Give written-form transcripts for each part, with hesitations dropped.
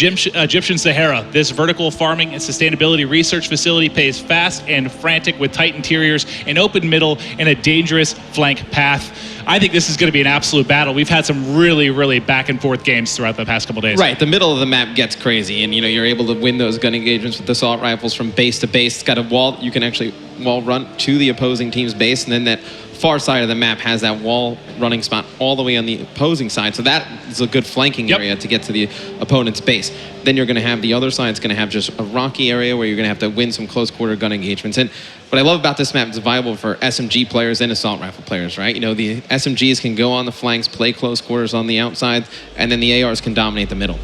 Egyptian Sahara. This vertical farming and sustainability research facility pays fast and frantic with tight interiors, an open middle, and a dangerous flank path. I think this is going to be an absolute battle. We've had some really, really back and forth games throughout the past couple days. Right, the middle of the map gets crazy, and you're able to win those gun engagements with assault rifles from base to base. It's got a wall, you can actually wall run to the opposing team's base, and then that far side of the map has that wall running spot all the way on the opposing side. So that is a good flanking area to get to the opponent's base. Then you're going to have the other side. It's going to have just a rocky area where you're going to have to win some close quarter gun engagements. And what I love about this map is viable for SMG players and assault rifle players, right? The SMGs can go on the flanks, play close quarters on the outside, and then the ARs can dominate the middle.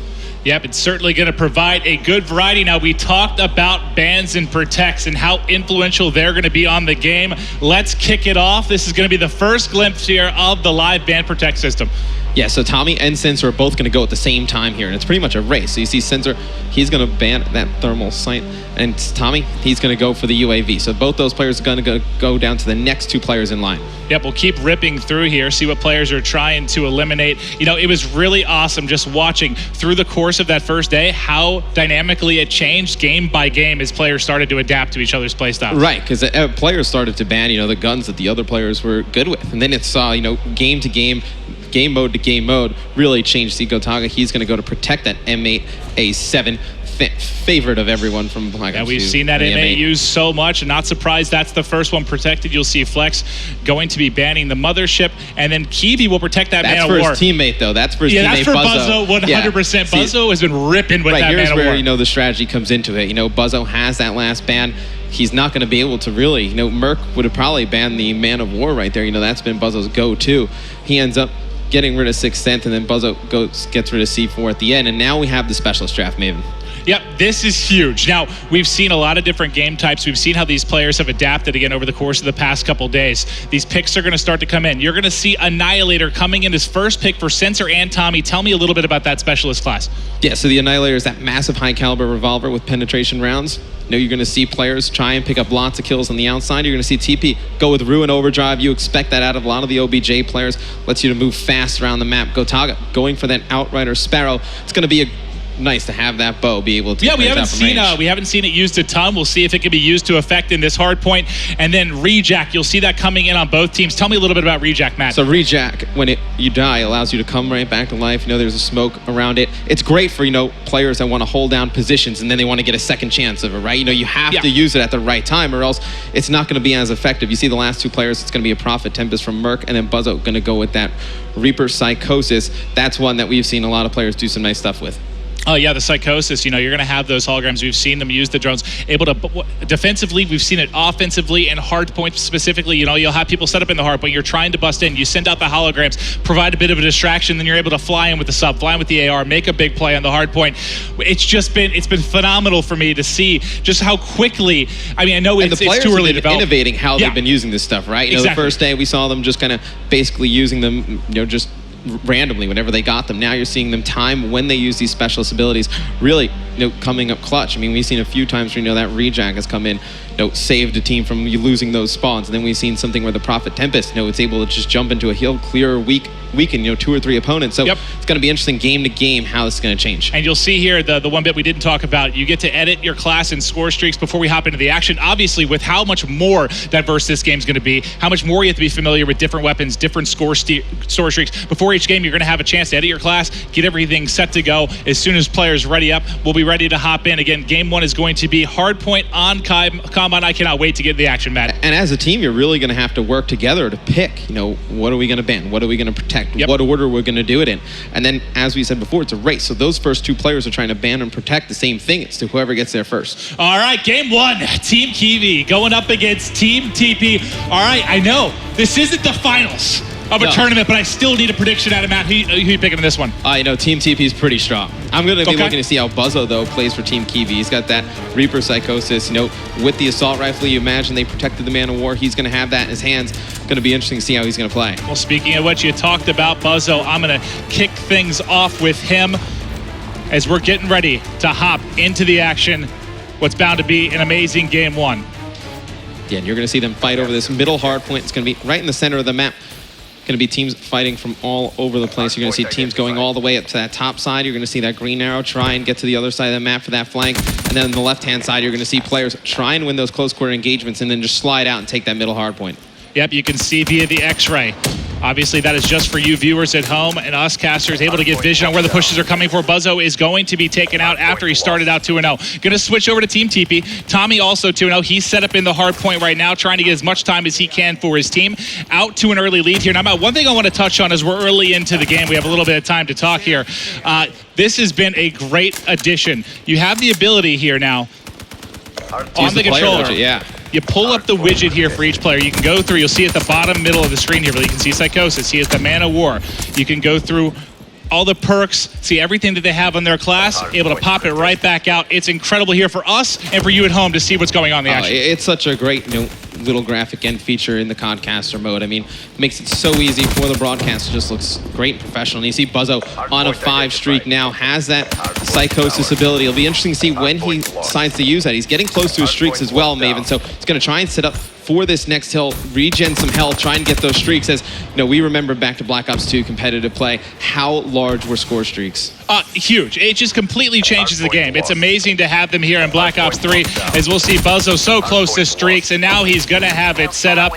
Yep, it's certainly going to provide a good variety. Now, we talked about bans and protects and how influential they're going to be on the game. Let's kick it off. This is going to be the first glimpse here of the live ban protect system. Yeah, so Tommy and Sensor are both going to go at the same time here, and it's pretty much a race. So you see Sensor, he's going to ban that thermal sight, and Tommy, he's going to go for the UAV. So both those players are going to go down to the next two players in line. Yep, we'll keep ripping through here, see what players are trying to eliminate. It was really awesome just watching through the course of that first day how dynamically it changed game by game as players started to adapt to each other's playstyles. Right, because players started to ban, the guns that the other players were good with. And then it saw, game to game, game mode to game mode really changed. See Gotaga, he's going to go to protect that M8A7 favorite of everyone from Black Ops 2. Yeah, we've seen that M8 used so much, and not surprised that's the first one protected. You'll see Flex going to be banning the mothership, and then Kivi will protect that man of war. That's for his teammate, though. That's for his teammate, that's for Buzzo, 100%. Yeah. Buzzo has been ripping with that man of war. Here's where, the strategy comes into it. Buzzo has that last ban. He's not going to be able to really, Merc would have probably banned the man of war right there. That's been Buzzo's go-to. He ends up getting rid of 6th Sense, and then Buzzo gets rid of C4 at the end, and now we have the specialist draft Maven. Yep, this is huge. Now, we've seen a lot of different game types. We've seen how these players have adapted again over the course of the past couple days. These picks are going to start to come in. You're going to see Annihilator coming in as first pick for Sensor and Tommy. Tell me a little bit about that specialist class. Yeah, so the Annihilator is that massive high-caliber revolver with penetration rounds. You're going to see players try and pick up lots of kills on the outside. You're going to see Teepee go with Ruin Overdrive. You expect that out of a lot of the OBJ players. Lets you to move fast around the map. Gotaga going for that Outrider Sparrow. It's going to be nice to have that bow be able to. Yeah, we haven't seen it used a ton. We'll see if it can be used to effect in this hard point. And then Rejack, you'll see that coming in on both teams. Tell me a little bit about Rejack, Matt. So Rejack, when you die, allows you to come right back to life. There's a smoke around it. It's great for players that want to hold down positions and then they want to get a second chance of it, right? You have to use it at the right time, or else it's not going to be as effective. You see the last two players, it's going to be a Prophet Tempest from Merc, and then Buzzo going to go with that Reaper Psychosis. That's one that we've seen a lot of players do some nice stuff with. Oh, yeah, the Psychosis, you're going to have those holograms. We've seen them use the drones. Able to, defensively, we've seen it offensively and hard points specifically. You'll have people set up in the hard point. You're trying to bust in. You send out the holograms, provide a bit of a distraction, then you're able to fly in with the sub, fly in with the AR, make a big play on the hard point. It's been phenomenal for me to see just how quickly, I know it's too early to develop. Innovating how they've been using this stuff, right? Exactly. The first day we saw them just kind of basically using them, just randomly whenever they got them. Now you're seeing them time when they use these specialist abilities really coming up clutch. We've seen a few times where that Rejack has come in, saved a team from losing those spawns, and then we've seen something where the Prophet Tempest it's able to just jump into a hill, clear, weaken 2 or 3 opponents. So it's going to be interesting game to game how this is going to change. And you'll see here the one bit we didn't talk about. You get to edit your class and score streaks before we hop into the action. Obviously, with how much more diverse this game's going to be, how much more you have to be familiar with different weapons, different score streaks. Before each game, you're going to have a chance to edit your class, get everything set to go. As soon as players ready up, we'll be ready to hop in. Again, game 1 is going to be hardpoint on Combine. I cannot wait to get the action, Matt. And as a team, you're really going to have to work together to pick, what are we going to ban? What are we going to protect? What order we're going to do it in? And then, as we said before, it's a race. So those first 2 players are trying to ban and protect the same thing. It's to whoever gets there first. All right, game 1, Team Kivi going up against Team Teepee. All right, I know this isn't the finals of a tournament, but I still need a prediction out of Matt. Who you picking in this one? Team Teepee is pretty strong. I'm going to be looking to see how Buzzo, though, plays for Team Kivi. He's got that Reaper Psychosis. With the assault rifle, you imagine they protected the man of war. He's going to have that in his hands. Going to be interesting to see how he's going to play. Well, speaking of what you talked about, Buzzo, I'm going to kick things off with him as we're getting ready to hop into the action. What's bound to be an amazing game 1. Yeah, and you're going to see them fight over this middle hard point. It's going to be right in the center of the map. going to be teams fighting from all over the place. You're going to see teams going all the way up to that top side. You're going to see that green arrow try and get to the other side of the map for that flank. And then on the left-hand side, you're going to see players try and win those close quarter engagements and then just slide out and take that middle hard point. Yep, you can see via the X-ray. Obviously, that is just for you viewers at home, and us casters able to get vision on where the pushes are coming for. Buzzo is going to be taken out after he started out 2-0. Going to switch over to Team Teepee. Tommy also 2-0. He's set up in the hard point right now, trying to get as much time as he can for his team. Out to an early lead here. Now, one thing I want to touch on as we're early into the game, we have a little bit of time to talk here. This has been a great addition. You have the ability here now on the controller. Widget, yeah. You pull up the widget here for each player. You can go through, you'll see at the bottom middle of the screen here, you can see Psychosis. He has the Man of War. You can go through all the perks, see everything that they have on their class, able to pop it right back out. It's incredible here for us and for you at home to see what's going on in the action. It's such a great little graphic end feature in the Concaster mode. I mean, makes it so easy for the broadcast. It just looks great and professional. And you see Buzzo on a 5 streak now, has that Psychosis ability. It'll be interesting to see when he decides to use that. He's getting close to his streaks as well, Maven, so he's going to try and set up for this next hill, regen some health, try and get those streaks. As we remember back to Black Ops 2 competitive play, how large were score streaks? Huge. It just completely changes the game. It's amazing to have them here in Black Ops 3, as we'll see Buzzo so close to streaks, and now he's going to have it set up.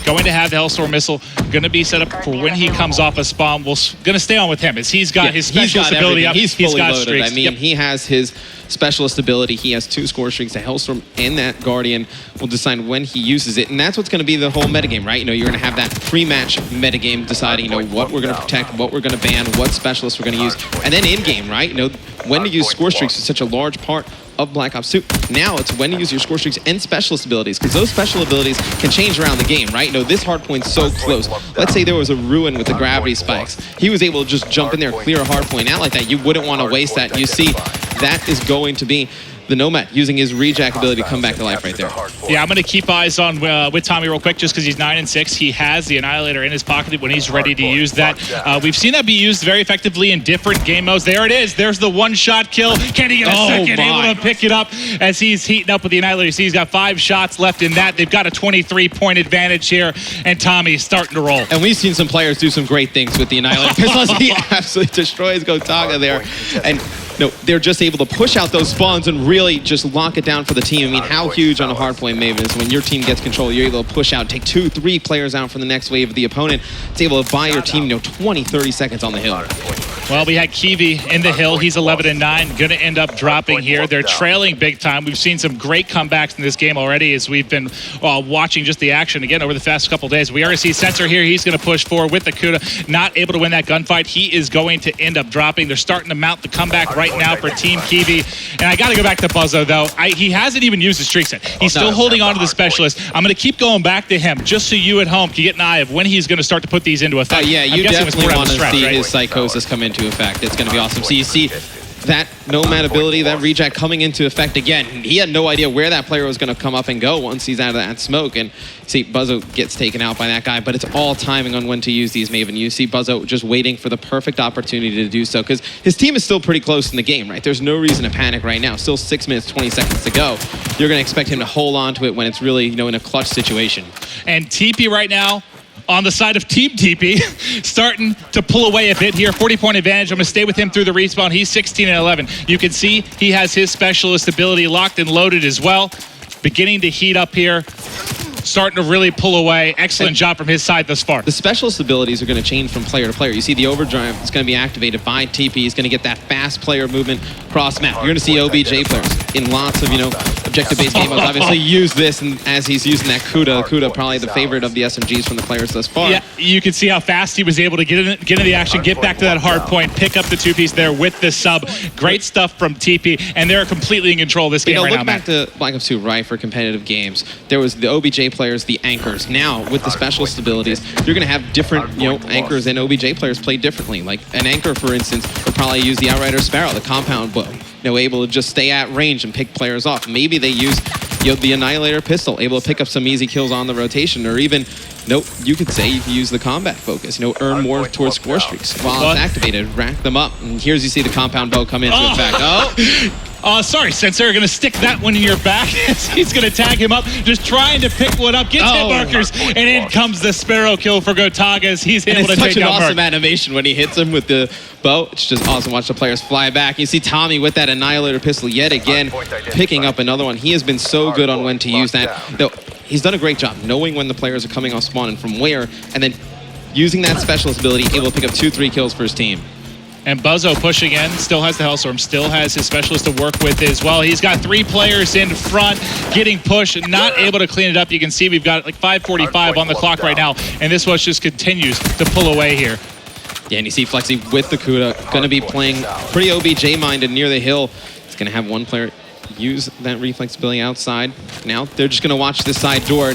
Going to have the Hellstorm missile, going to be set up for when he comes off a spawn. We're going to stay on with him as he's got his specialist ability up. He's fully got loaded. streaks. I mean, he has his specialist ability. He has 2 score streaks. The Hellstorm and that Guardian will decide when he uses it. And that's what's going to be the whole metagame, right? You're going to have that pre-match metagame deciding, what we're going to protect, what we're going to ban, what specialists we're going to use. And then in-game, right? When to use score streaks is such a large part of Black Ops 2. Now it's when to use your score streaks and specialist abilities, because those special abilities can change around the game, right? This hard point's so close. Let's say there was a Ruin with the gravity spikes. He was able to just jump in there, clear a hard point out like that. You wouldn't want to waste that. You see, that is going to be the Nomad using his rejack ability to come back to life right there. Yeah, I'm going to keep eyes on with Tommy real quick, just because he's 9-6. He has the Annihilator in his pocket when he's ready to use that. We've seen that be used very effectively in different game modes. There it is. There's the one-shot kill. Can he get a second? Able to pick it up as he's heating up with the Annihilator. See, he's got 5 shots left in that. They've got a 23-point advantage here, and Tommy's starting to roll. And we've seen some players do some great things with the Annihilator pistols. He absolutely destroys Gotaga there. And they're just able to push out those spawns and really just lock it down for the team. I mean, how huge on a hardpoint Maven is when your team gets control, you're able to push out, take 2-3 players out from the next wave of the opponent. It's able to buy your team, 20-30 seconds on the hill. Well, we had Kivi in the hill. He's 11-9, going to end up dropping here. They're trailing big time. We've seen some great comebacks in this game already as we've been watching just the action again over the past couple days. We already see Sensor here. He's going to push forward with the Kuda. Not able to win that gunfight. He is going to end up dropping. They're starting to mount the comeback right now for Team Kivi. And I got to go back to Buzzo, though. He hasn't even used his streak set. He's still holding on to the specialist. I'm going to keep going back to him just so you at home can get an eye of when he's going to start to put these into effect. Yeah, you definitely want to see right? his Psychosis come into effect. It's going to be awesome. So you see that Nomad ability, that rejack coming into effect again. He had no idea where that player was going to come up and go once he's out of that smoke. And see, Buzzo gets taken out by that guy, but it's all timing on when to use these, Maven. You see Buzzo just waiting for the perfect opportunity to do so, because his team is still pretty close in the game, right? There's no reason to panic right now. Still 6 minutes, 20 seconds to go. You're going to expect him to hold on to it when it's really, in a clutch situation. And Teepee right now, on the side of Team Teepee, starting to pull away a bit here. 40-point advantage. I'm going to stay with him through the respawn. He's 16-11. You can see he has his specialist ability locked and loaded as well. Beginning to heat up here. Starting to really pull away. Excellent job from his side thus far. The specialist abilities are going to change from player to player. You see the overdrive is going to be activated by Teepee. He's going to get that fast player movement cross map. You're going to see OBJ players in lots of, objective-based game modes obviously use this, and as he's using that Kuda, probably the favorite of the SMGs from the players thus far. Yeah, you can see how fast he was able to get into the action, get back to that hard point, pick up the 2-piece there with the sub. Great stuff from Teepee, and they're completely in control of this game right now. Look back to Black Ops 2, right, for competitive games. There was the OBJ players, the anchors. Now, with the specialist abilities, you're going to have different, anchors and OBJ players play differently. Like an anchor, for instance, would probably use the Outrider Sparrow, the compound bow, able to just stay at range and pick players off. Maybe they use the Annihilator pistol, able to pick up some easy kills on the rotation, or even, you could say you could use the combat focus, earn more towards score streaks. While it's activated, rack them up. And here's you see the compound bow come into effect. Sorry, Sensor, going to stick that one in your back. He's going to tag him up, just trying to pick one up, gets hit markers, and in comes the Sparrow kill for Gotaga as he's able to take down Merc. It's such an awesome animation when he hits him with the bow. It's just awesome. Watch the players fly back. You see Tommy with that Annihilator pistol yet again, picking up another one. He has been so good on when to use that. No, he's done a great job knowing when the players are coming off spawn and from where, and then using that specialist ability, able to pick up 2-3 kills for his team. And Buzzo pushing in, still has the Hellstorm, still has his specialist to work with as well. He's got 3 players in front, getting pushed, not able to clean it up. You can see we've got like 5:45 on the clock right now, and this one just continues to pull away here. Yeah, and you see Flexi with the Kuda, going to be playing pretty OBJ-minded near the hill. He's going to have one player use that reflex ability outside. Now they're just going to watch this side door.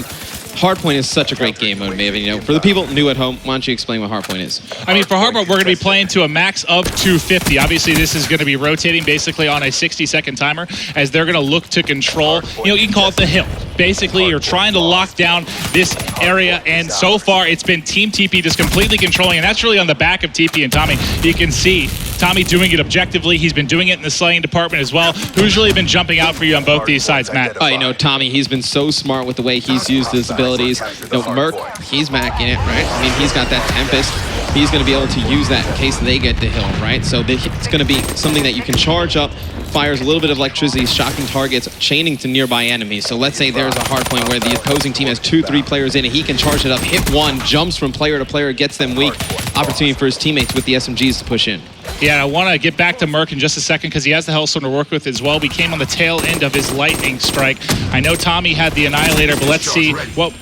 Hardpoint is such a great game mode, Maven. You know, for the people new at home, why don't you explain what Hardpoint is? I mean, for Hardpoint, we're going to be playing to a max of 250. Obviously, this is going to be rotating basically on a 60-second timer as they're going to look to control, you know, you can call it the hill. Basically, you're trying to lock down this area, and so far, it's been Team Teepee just completely controlling, and that's really on the back of Teepee and Tommy. You can see Tommy doing it objectively. He's been doing it in the slaying department as well. Who's really been jumping out for you on both these sides, Matt? Oh, you know, Tommy, he's been so smart with the way he's used his abilities. You know, Merc, he's macking it, right? I mean, he's got that Tempest. He's going to be able to use that in case they get the hill, right? So it's going to be something that you can charge up, fires a little bit of electricity, shocking targets, chaining to nearby enemies. So let's say there's a hard point where the opposing team has 2-3 players in it. He can charge it up, hit one, jumps from player to player, gets them weak. Opportunity for his teammates with the SMGs to push in. Yeah, I want to get back to Merc in just a second because he has the Hellstorm to work with as well. We came on the tail end of his Lightning Strike. I know Tommy had the Annihilator, but let's see what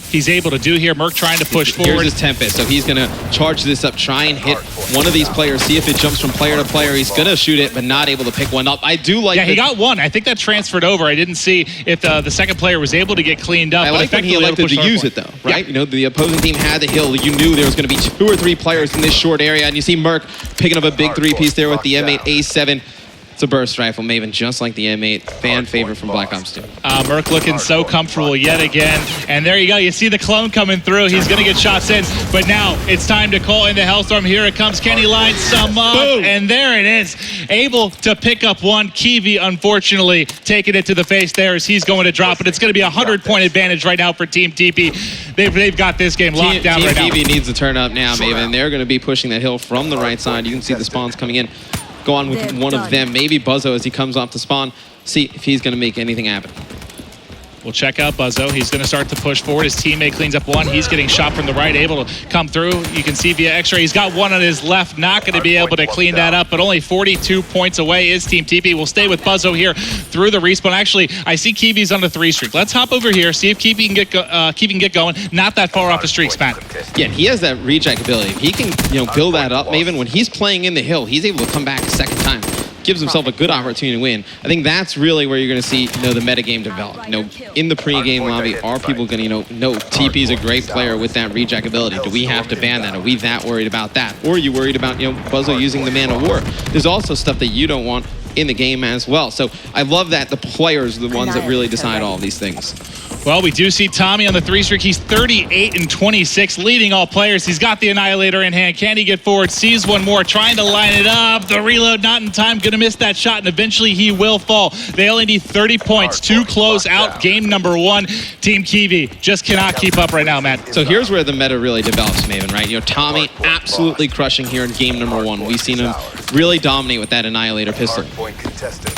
he's able to do here. Merc trying to push forward. Here's his Tempest, so he's going to charge this up, try and hit one of these players, see if it jumps from player to player. He's going to shoot it, but not able to pick one up. I do like. Yeah, he got one. I think that transferred over. I didn't see if the second player was able to get cleaned up. I like when he elected to use it, though, right? Yeah. You know, the opposing team had the hill. You knew there was going to be 2 or 3 players in this short area, and you see Merc picking up a big 3-piece there with the M8 A7. It's a burst rifle, Maven, just like the M8, fan favorite from Black Ops 2. Merc looking so comfortable yet again. And there you go. You see the clone coming through. He's going to get shots in. But now it's time to call in the Hellstorm. Here it comes. Kenny lines some up. Boom. And there it is. Able to pick up one. Kivi, unfortunately, taking it to the face there as he's going to drop it. It's going to be a 100-point advantage right now for Team Teepee. They've got this game locked down right now. Team Teepee needs to turn up now, Maven. They're going to be pushing that hill from the right side. You can see the spawns coming in. Go on with one of them, maybe Buzzo as he comes off the spawn, see if he's going to make anything happen. We'll check out Buzzo. He's going to start to push forward. His teammate cleans up one. He's getting shot from the right, able to come through. You can see via X-ray. He's got one on his left, not going to be able to clean that up, but only 42 points away is Team Teepee. We'll stay with Buzzo here through the respawn. Actually, I see Kivi's on the 3 streak. Let's hop over here, see if Kivi can get going. Not that far off the streaks, Matt. Yeah, he has that reject ability. If he can, you know, build that up, Maven, when he's playing in the hill, he's able to come back a second time. Gives himself a good opportunity to win. I think that's really where you're going to see, you know, the metagame develop. You know, in the pre-game lobby, are people going to, you know, Teepee's a great player with that reject ability. Do we have to ban that? Are we that worried about that? Or are you worried about, you know, Buzzo using the Man of War? There's also stuff that you don't want in the game as well. So I love that the players are the ones that really decide all of these things. Well, we do see Tommy on the 3 streak. He's 38-26, leading all players. He's got the Annihilator in hand. Can he get forward? Sees one more, trying to line it up. The reload not in time, gonna miss that shot, and eventually he will fall. They only need 30 points to close out game number 1. Team Kivi just cannot keep up right now, Matt. So here's where the meta really develops, Maven, right? You know, Tommy absolutely crushing here in game number 1. We've seen him really dominate with that Annihilator pistol.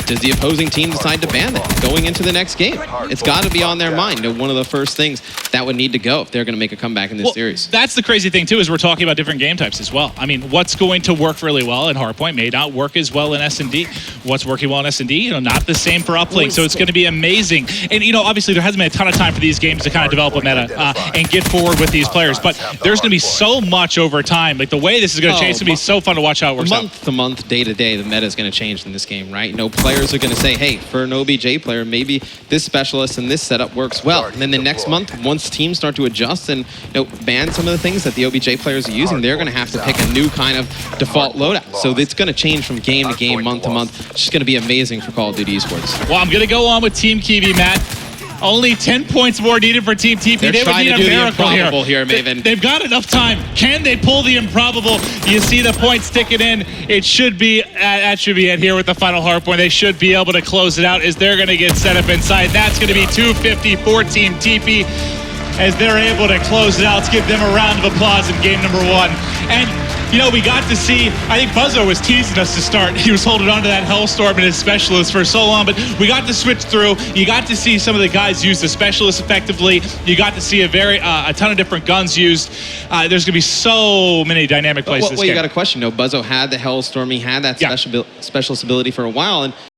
Does the opposing team decide to ban that going into the next game? It's got to be on their mind. You know, one of the first things that would need to go if they're going to make a comeback in this series. That's the crazy thing, too, is we're talking about different game types as well. I mean, what's going to work really well in Hardpoint may not work as well in S&D. What's working well in S&D, you know, not the same for Uplink. So it's going to be amazing. And, you know, obviously there hasn't been a ton of time for these games to kind of develop a meta and get forward with these players. But there's going to be so much over time. Like, the way this is going to change, it's going to be so fun to watch how it works out. Month to month, day to day, the meta is going to change in this game, right? You know, players are going to say, hey, for an OBJ player, maybe this specialist and this setup works well. And then the next month, once teams start to adjust and, you know, ban some of the things that the OBJ players are using, they're going to have to pick a new kind of default loadout. So it's going to change from game to game, month to month. It's just going to be amazing for Call of Duty Esports. Well, I'm going to go on with Team Kivi, Matt. Only 10 points more needed for Team Teepee. They're They would trying need to a do the miracle improbable here, Maven. They've got enough time. Can they pull the improbable? You see the points sticking in. It should be, that should be it here with the final hard point. They should be able to close it out as they're going to get set up inside. That's going to be 250 for Team Teepee as they're able to close it out. Let's give them a round of applause in game number 1. And you know, we got to see, I think Buzzo was teasing us to start. He was holding on to that Hellstorm and his specialist for so long, but we got to switch through. You got to see some of the guys use the specialist effectively. You got to see a ton of different guns used. There's going to be so many dynamic plays. Well, you got a question, though. Buzzo had the Hellstorm. He had that specialist ability for a while, and